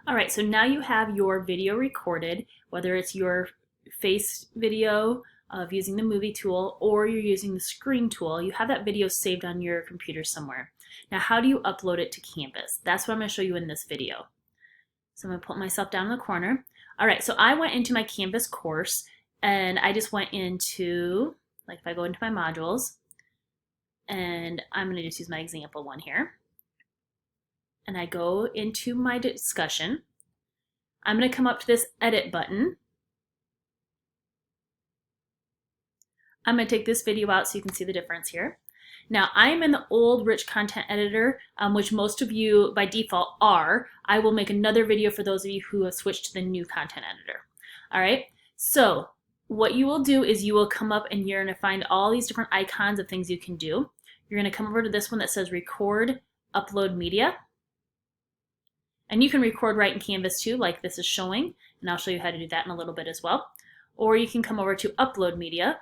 All right, so now you have your video recorded, whether it's your face video of using the movie tool or you're using the screen tool, you have that video saved on your computer somewhere. Now, how do you upload it to Canvas? That's what I'm going to show you in this video. So I'm going to put myself down in the corner. All right, so I went into my Canvas course and I just went into, like if I go into my modules, and I'm going to just use my example one here. And I go into my discussion. I'm going to come up to this edit button. I'm going to take this video out so you can see the difference here. Now I'm in the old rich content editor, which most of you by default are. I will make another video for those of you who have switched to the new content editor. All right, so what you will do is you will come up and you're going to find all these different icons of things you can do. You're going to come over to this one that says record, upload media. And you can record right in Canvas too, like this is showing, and I'll show you how to do that in a little bit as well. Or you can come over to upload media.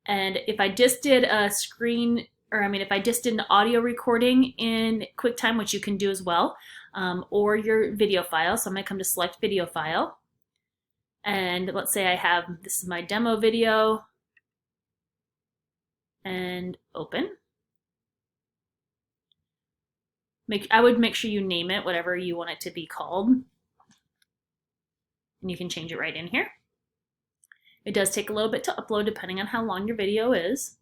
And if I just did a screen, if I just did an audio recording in QuickTime, which you can do as well, or your video file. So I'm going to come to select video file. And let's say I have, this is my demo video, and open. I would make sure you name it whatever you want it to be called. And you can change it right in here. It does take a little bit to upload depending on how long your video is.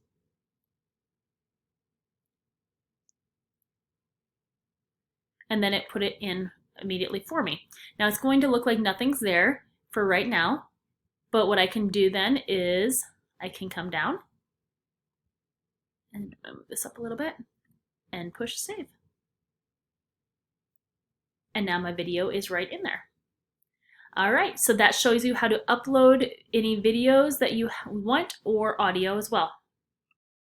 And then it put it in immediately for me. Now it's going to look like nothing's there for right now, but what I can do then is I can come down and move this up a little bit and push save. And now my video is right in there. All right, so that shows you how to upload any videos that you want or audio as well.